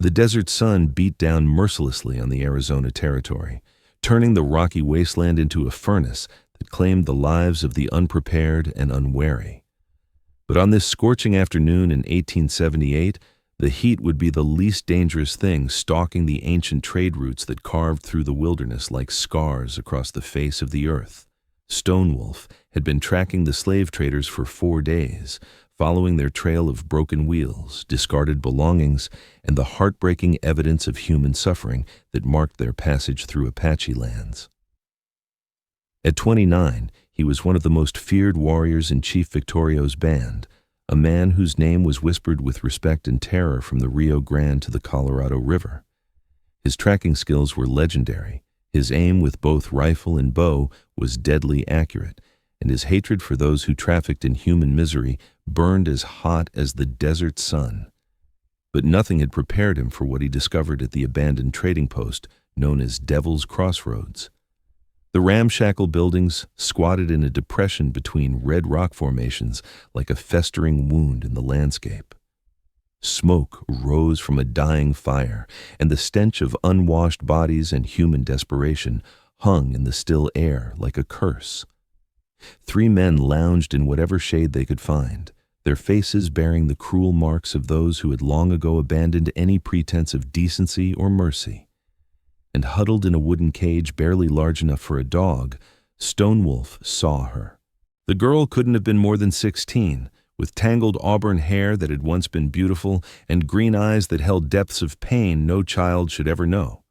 The desert sun beat down mercilessly on the Arizona territory, turning the rocky wasteland into a furnace that claimed the lives of the unprepared and unwary. But on this scorching afternoon in 1878, the heat would be the least dangerous thing stalking the ancient trade routes that carved through the wilderness like scars across the face of the earth. Stone Wolf had been tracking the slave traders for 4 days, following their trail of broken wheels, discarded belongings, and the heartbreaking evidence of human suffering that marked their passage through Apache lands. At 29, he was one of the most feared warriors in Chief Victorio's band, a man whose name was whispered with respect and terror from the Rio Grande to the Colorado River. His tracking skills were legendary. His aim with both rifle and bow was deadly accurate, and his hatred for those who trafficked in human misery burned as hot as the desert sun. But nothing had prepared him for what he discovered at the abandoned trading post known as Devil's Crossroads. The ramshackle buildings squatted in a depression between red rock formations like a festering wound in the landscape. Smoke rose from a dying fire, and the stench of unwashed bodies and human desperation hung in the still air like a curse. 3 men lounged in whatever shade they could find, their faces bearing the cruel marks of those who had long ago abandoned any pretense of decency or mercy. And huddled in a wooden cage barely large enough for a dog, Stone Wolf saw her. The girl couldn't have been more than 16, with tangled auburn hair that had once been beautiful and green eyes that held depths of pain no child should ever know.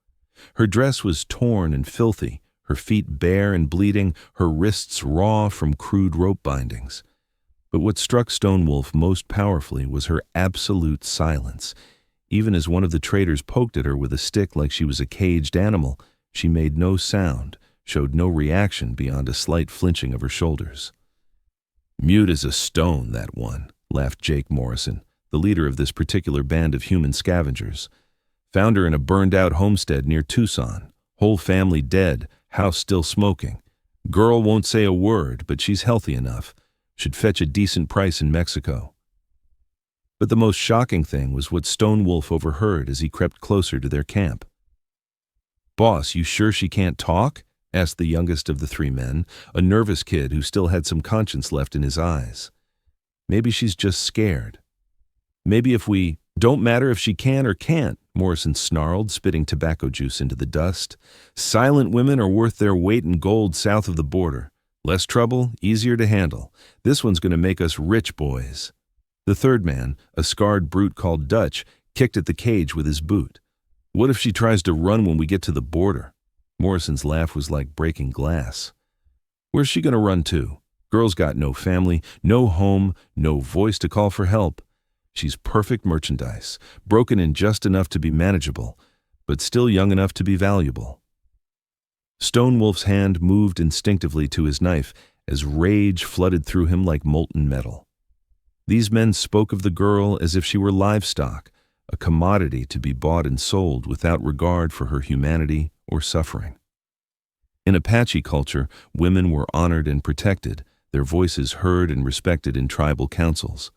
Her dress was torn and filthy, her feet bare and bleeding, her wrists raw from crude rope bindings. But what struck Stone Wolf most powerfully was her absolute silence. Even as one of the traders poked at her with a stick like she was a caged animal, she made no sound, showed no reaction beyond a slight flinching of her shoulders. "Mute as a stone, that one," laughed Jake Morrison, the leader of this particular band of human scavengers. "Found her in a burned-out homestead near Tucson. Whole family dead, house still smoking. Girl won't say a word, but she's healthy enough. Should fetch a decent price in Mexico." But the most shocking thing was what Stone Wolf overheard as he crept closer to their camp. "Boss, you sure she can't talk?" asked the youngest of the 3 men, a nervous kid who still had some conscience left in his eyes. "Maybe she's just scared." "Maybe if we—" "Don't matter if she can or can't," Morrison snarled, spitting tobacco juice into the dust. "Silent women are worth their weight in gold south of the border. Less trouble, easier to handle. This one's going to make us rich boys." The 3rd man, a scarred brute called Dutch, kicked at the cage with his boot. "What if she tries to run when we get to the border?" Morrison's laugh was like breaking glass. "Where's she going to run to? Girl's got no family, no home, no voice to call for help. She's perfect merchandise, broken in just enough to be manageable, but still young enough to be valuable." Stone Wolf's hand moved instinctively to his knife as rage flooded through him like molten metal. These men spoke of the girl as if she were livestock, a commodity to be bought and sold without regard for her humanity or suffering. In Apache culture, women were honored and protected, their voices heard and respected in tribal councils.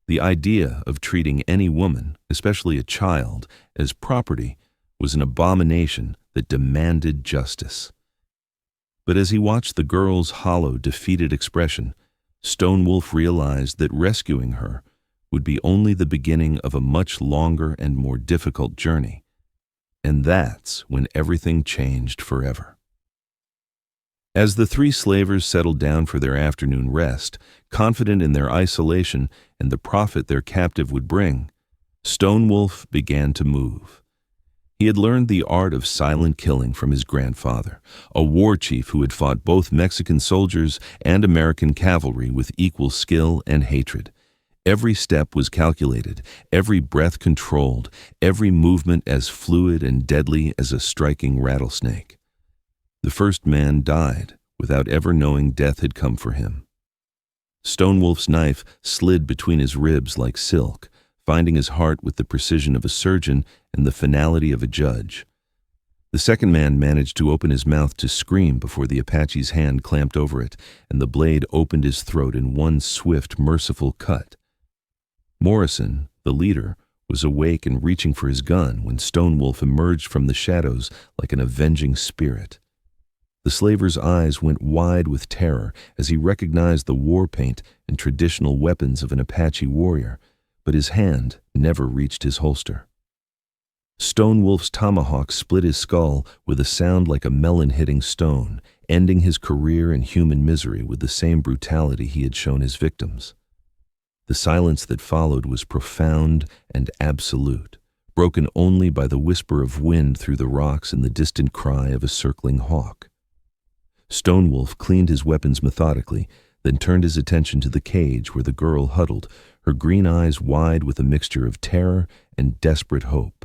The idea of treating any woman, especially a child, as property was an abomination that demanded justice. But as he watched the girl's hollow, defeated expression, Stone Wolf realized that rescuing her would be only the beginning of a much longer and more difficult journey. And that's when everything changed forever. As the 3 slavers settled down for their afternoon rest, confident in their isolation and the profit their captive would bring, Stone Wolf began to move. He had learned the art of silent killing from his grandfather, a war chief who had fought both Mexican soldiers and American cavalry with equal skill and hatred. Every step was calculated, every breath controlled, every movement as fluid and deadly as a striking rattlesnake. The first man died without ever knowing death had come for him. Stone Wolf's knife slid between his ribs like silk, finding his heart with the precision of a surgeon and the finality of a judge. The second man managed to open his mouth to scream before the Apache's hand clamped over it, and the blade opened his throat in one swift, merciful cut. Morrison, the leader, was awake and reaching for his gun when Stone Wolf emerged from the shadows like an avenging spirit. The slaver's eyes went wide with terror as he recognized the war paint and traditional weapons of an Apache warrior, but his hand never reached his holster. Stone Wolf's tomahawk split his skull with a sound like a melon hitting stone, ending his career in human misery with the same brutality he had shown his victims. The silence that followed was profound and absolute, broken only by the whisper of wind through the rocks and the distant cry of a circling hawk. Stone Wolf cleaned his weapons methodically, then turned his attention to the cage where the girl huddled, her green eyes wide with a mixture of terror and desperate hope.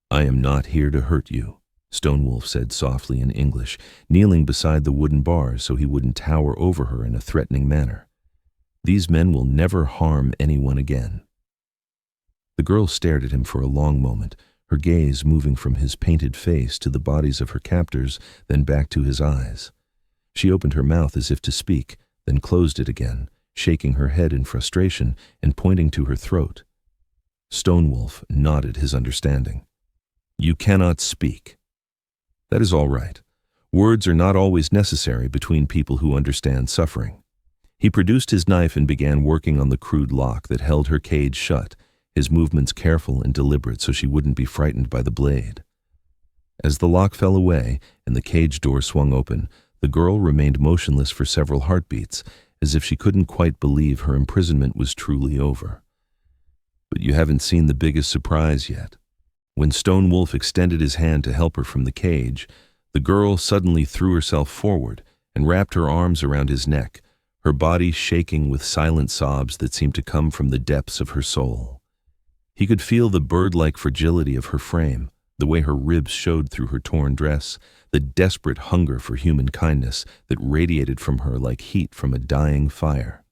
"I am not here to hurt you," Stone Wolf said softly in English, kneeling beside the wooden bars so he wouldn't tower over her in a threatening manner. "These men will never harm anyone again." The girl stared at him for a long moment, her gaze moving from his painted face to the bodies of her captors, then back to his eyes. She opened her mouth as if to speak, then closed it again, shaking her head in frustration and pointing to her throat. Stone Wolf nodded his understanding. "You cannot speak. That is all right. Words are not always necessary between people who understand suffering." He produced his knife and began working on the crude lock that held her cage shut, his movements careful and deliberate so she wouldn't be frightened by the blade. As the lock fell away and the cage door swung open, the girl remained motionless for several heartbeats, as if she couldn't quite believe her imprisonment was truly over. "But you haven't seen the biggest surprise yet." When Stone Wolf extended his hand to help her from the cage, the girl suddenly threw herself forward and wrapped her arms around his neck, her body shaking with silent sobs that seemed to come from the depths of her soul. He could feel the bird-like fragility of her frame, the way her ribs showed through her torn dress, the desperate hunger for human kindness that radiated from her like heat from a dying fire.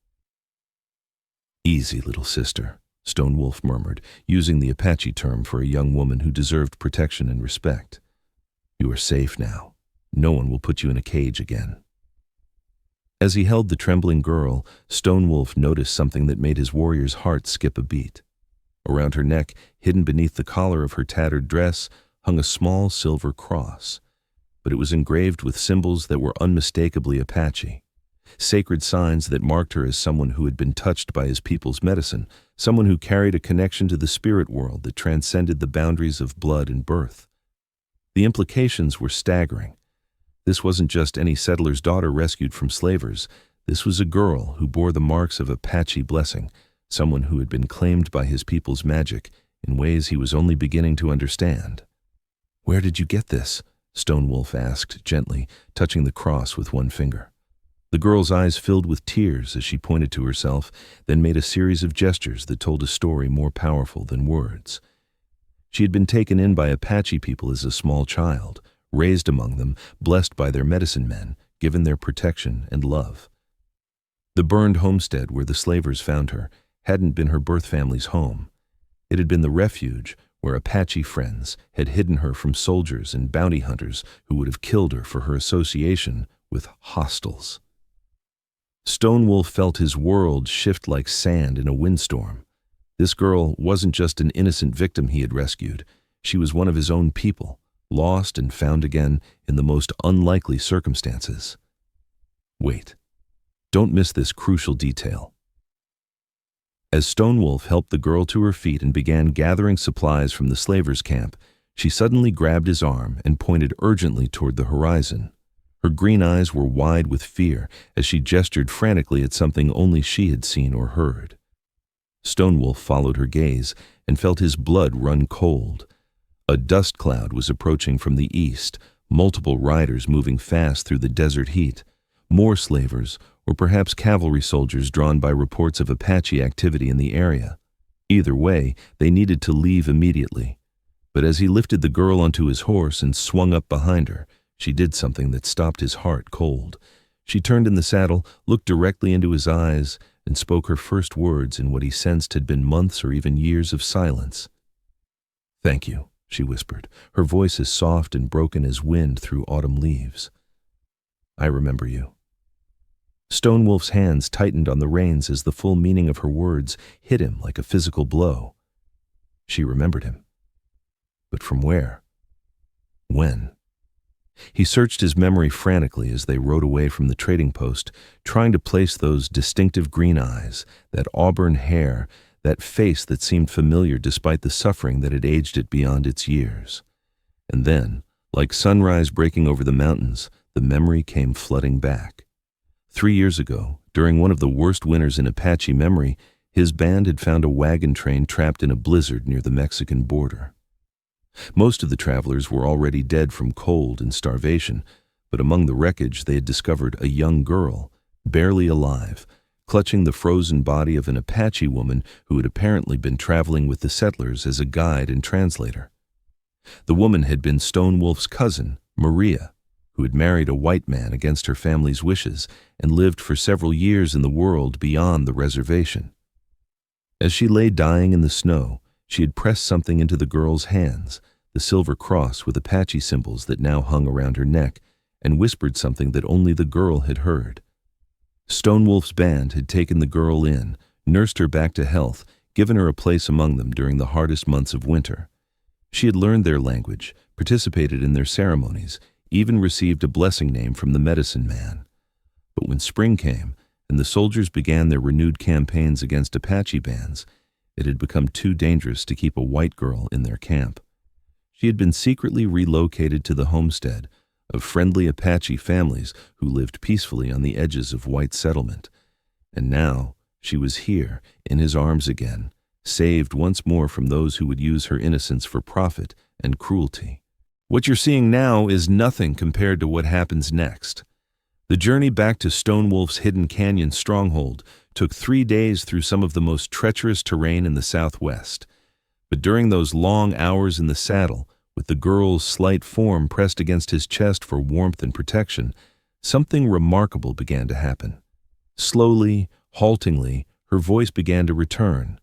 "Easy, little sister," Stone Wolf murmured, using the Apache term for a young woman who deserved protection and respect. "You are safe now. No one will put you in a cage again." As he held the trembling girl, Stone Wolf noticed something that made his warrior's heart skip a beat. Around her neck, hidden beneath the collar of her tattered dress, hung a small silver cross, but it was engraved with symbols that were unmistakably Apache. Sacred signs that marked her as someone who had been touched by his people's medicine, someone who carried a connection to the spirit world that transcended the boundaries of blood and birth. The implications were staggering. This wasn't just any settler's daughter rescued from slavers. This was a girl who bore the marks of Apache blessing, someone who had been claimed by his people's magic in ways he was only beginning to understand. "Where did you get this?" Stone Wolf asked gently, touching the cross with one finger. The girl's eyes filled with tears as she pointed to herself, then made a series of gestures that told a story more powerful than words. She had been taken in by Apache people as a small child, raised among them, blessed by their medicine men, given their protection and love. The burned homestead where the slavers found her hadn't been her birth family's home. It had been the refuge where Apache friends had hidden her from soldiers and bounty hunters who would have killed her for her association with hostiles. Stone Wolf felt his world shift like sand in a windstorm. This girl wasn't just an innocent victim he had rescued. She was one of his own people, lost and found again in the most unlikely circumstances. Wait, don't miss this crucial detail. As Stone Wolf helped the girl to her feet and began gathering supplies from the slavers' camp, she suddenly grabbed his arm and pointed urgently toward the horizon. Her green eyes were wide with fear as she gestured frantically at something only she had seen or heard. Stone Wolf followed her gaze and felt his blood run cold. A dust cloud was approaching from the east, multiple riders moving fast through the desert heat, more slavers, or perhaps cavalry soldiers drawn by reports of Apache activity in the area. Either way, they needed to leave immediately. But as he lifted the girl onto his horse and swung up behind her, she did something that stopped his heart cold. She turned in the saddle, looked directly into his eyes, and spoke her first words in what he sensed had been months or even years of silence. "Thank you," she whispered, her voice as soft and broken as wind through autumn leaves. "I remember you." Stone Wolf's hands tightened on the reins as the full meaning of her words hit him like a physical blow. She remembered him. But from where? When? He searched his memory frantically as they rode away from the trading post, trying to place those distinctive green eyes, that auburn hair, that face that seemed familiar despite the suffering that had aged it beyond its years. And then, like sunrise breaking over the mountains, the memory came flooding back. 3 years ago, during one of the worst winters in Apache memory, his band had found a wagon train trapped in a blizzard near the Mexican border. Most of the travelers were already dead from cold and starvation, but among the wreckage they had discovered a young girl, barely alive, clutching the frozen body of an Apache woman who had apparently been traveling with the settlers as a guide and translator. The woman had been Stone Wolf's cousin, Maria, who had married a white man against her family's wishes and lived for several years in the world beyond the reservation. As she lay dying in the snow, she had pressed something into the girl's hands, the silver cross with Apache symbols that now hung around her neck, and whispered something that only the girl had heard. Stone Wolf's band had taken the girl in, nursed her back to health, given her a place among them during the hardest months of winter. She had learned their language, participated in their ceremonies, even received a blessing name from the medicine man. But when spring came, and the soldiers began their renewed campaigns against Apache bands, it had become too dangerous to keep a white girl in their camp. She had been secretly relocated to the homestead of friendly Apache families who lived peacefully on the edges of white settlement. And now she was here, in his arms again, saved once more from those who would use her innocence for profit and cruelty. What you're seeing now is nothing compared to what happens next. The journey back to Stone Wolf's hidden canyon stronghold took 3 days through some of the most treacherous terrain in the Southwest. But during those long hours in the saddle, with the girl's slight form pressed against his chest for warmth and protection, something remarkable began to happen. Slowly, haltingly, her voice began to return.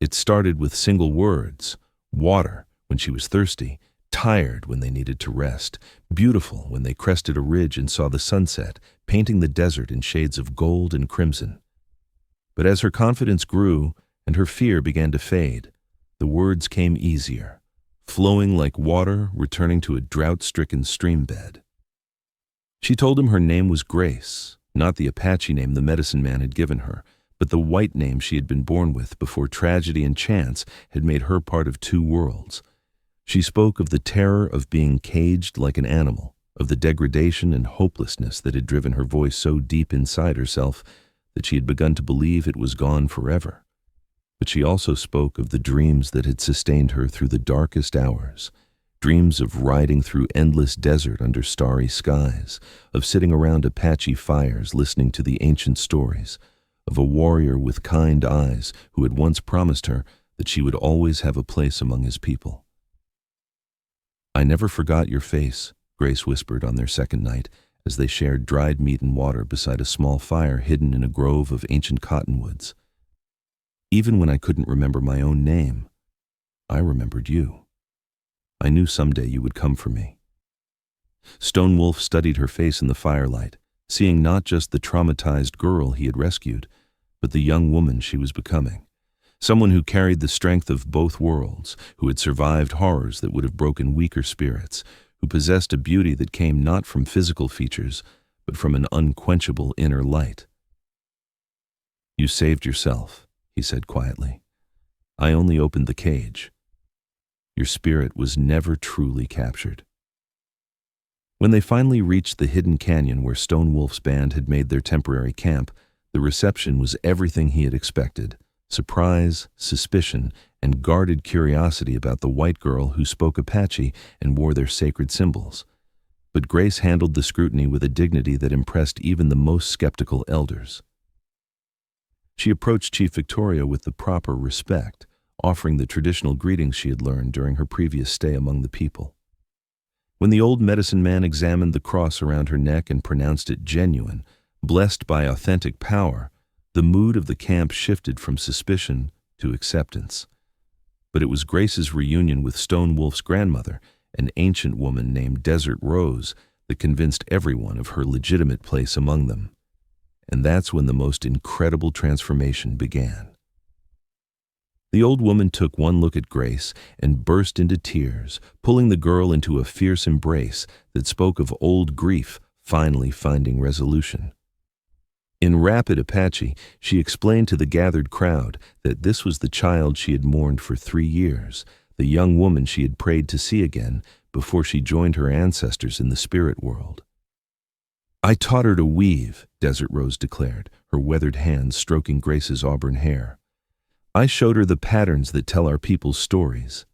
It started with single words: water when she was thirsty, tired when they needed to rest, beautiful when they crested a ridge and saw the sunset, painting the desert in shades of gold and crimson. But as her confidence grew and her fear began to fade, the words came easier, flowing like water returning to a drought-stricken stream bed. She told him her name was Grace, not the Apache name the medicine man had given her, but the white name she had been born with before tragedy and chance had made her part of 2 worlds. She spoke of the terror of being caged like an animal, of the degradation and hopelessness that had driven her voice so deep inside herself that she had begun to believe it was gone forever. But she also spoke of the dreams that had sustained her through the darkest hours, dreams of riding through endless desert under starry skies, of sitting around Apache fires listening to the ancient stories, of a warrior with kind eyes who had once promised her that she would always have a place among his people. "I never forgot your face," Grace whispered on their second night as they shared dried meat and water beside a small fire hidden in a grove of ancient cottonwoods. "Even when I couldn't remember my own name, I remembered you. I knew someday you would come for me." Stone Wolf studied her face in the firelight, seeing not just the traumatized girl he had rescued, but the young woman she was becoming. Someone who carried the strength of both worlds, who had survived horrors that would have broken weaker spirits, who possessed a beauty that came not from physical features, but from an unquenchable inner light. "You saved yourself," he said quietly. "I only opened the cage. Your spirit was never truly captured." When they finally reached the hidden canyon where Stone Wolf's band had made their temporary camp, the reception was everything he had expected: surprise, suspicion, and guarded curiosity about the white girl who spoke Apache and wore their sacred symbols. But Grace handled the scrutiny with a dignity that impressed even the most skeptical elders. She approached Chief Victoria with the proper respect, offering the traditional greetings she had learned during her previous stay among the people. When the old medicine man examined the cross around her neck and pronounced it genuine, blessed by authentic power, the mood of the camp shifted from suspicion to acceptance. But it was Grace's reunion with Stone Wolf's grandmother, an ancient woman named Desert Rose, that convinced everyone of her legitimate place among them. And that's when the most incredible transformation began. The old woman took one look at Grace and burst into tears, pulling the girl into a fierce embrace that spoke of old grief finally finding resolution. In rapid Apache, she explained to the gathered crowd that this was the child she had mourned for 3 years, the young woman she had prayed to see again before she joined her ancestors in the spirit world. "I taught her to weave," Desert Rose declared, her weathered hands stroking Grace's auburn hair. "I showed her the patterns that tell our people's stories.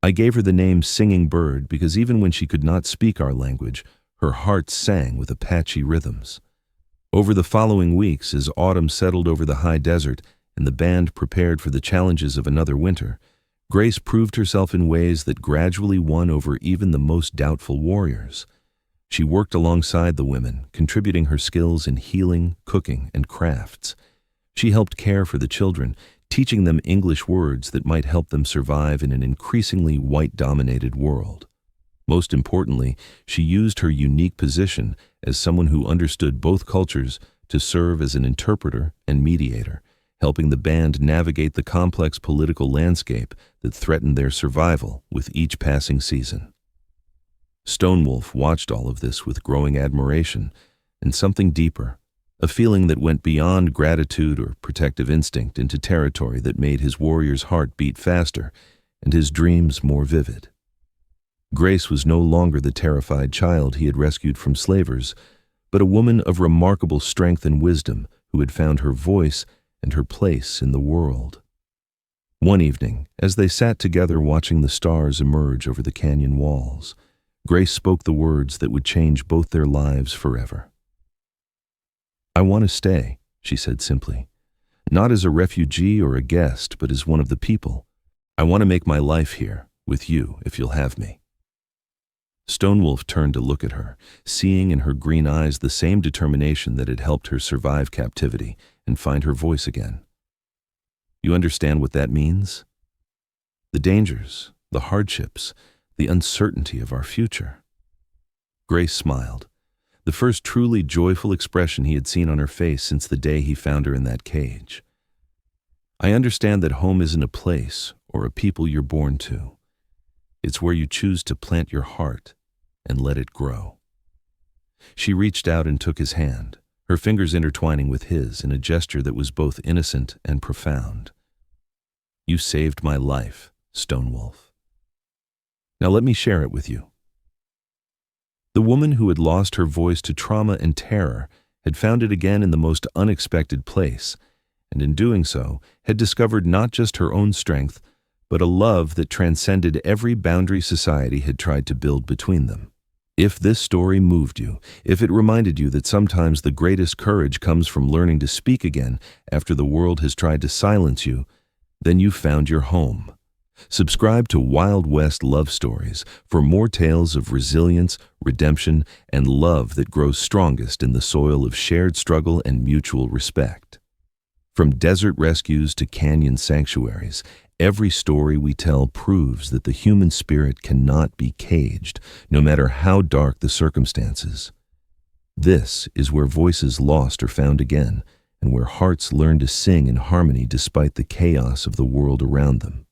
I gave her the name Singing Bird because even when she could not speak our language, her heart sang with Apache rhythms." Over the following weeks, as autumn settled over the high desert and the band prepared for the challenges of another winter, Grace proved herself in ways that gradually won over even the most doubtful warriors. She worked alongside the women, contributing her skills in healing, cooking, and crafts. She helped care for the children, teaching them English words that might help them survive in an increasingly white-dominated world. Most importantly, she used her unique position as someone who understood both cultures to serve as an interpreter and mediator, helping the band navigate the complex political landscape that threatened their survival with each passing season. Stonewolf watched all of this with growing admiration and something deeper, a feeling that went beyond gratitude or protective instinct into territory that made his warrior's heart beat faster and his dreams more vivid. Grace was no longer the terrified child he had rescued from slavers, but a woman of remarkable strength and wisdom who had found her voice and her place in the world. One evening, as they sat together watching the stars emerge over the canyon walls, Grace spoke the words that would change both their lives forever. "I want to stay," she said simply, "not as a refugee or a guest, but as one of the people. I want to make my life here, with you, if you'll have me." Stonewolf turned to look at her, seeing in her green eyes the same determination that had helped her survive captivity and find her voice again. "You understand what that means? The dangers, the hardships, the uncertainty of our future." Grace smiled, the first truly joyful expression he had seen on her face since the day he found her in that cage. "I understand that home isn't a place or a people you're born to. It's where you choose to plant your heart and let it grow." She reached out and took his hand, her fingers intertwining with his in a gesture that was both innocent and profound. "You saved my life, Stonewolf. Now let me share it with you." The woman who had lost her voice to trauma and terror had found it again in the most unexpected place, and in doing so had discovered not just her own strength, but a love that transcended every boundary society had tried to build between them. If this story moved you, if it reminded you that sometimes the greatest courage comes from learning to speak again after the world has tried to silence you, then you found your home. Subscribe to Wild West Love Stories for more tales of resilience, redemption, and love that grows strongest in the soil of shared struggle and mutual respect. From desert rescues to canyon sanctuaries, every story we tell proves that the human spirit cannot be caged, no matter how dark the circumstances. This is where voices lost are found again, and where hearts learn to sing in harmony despite the chaos of the world around them.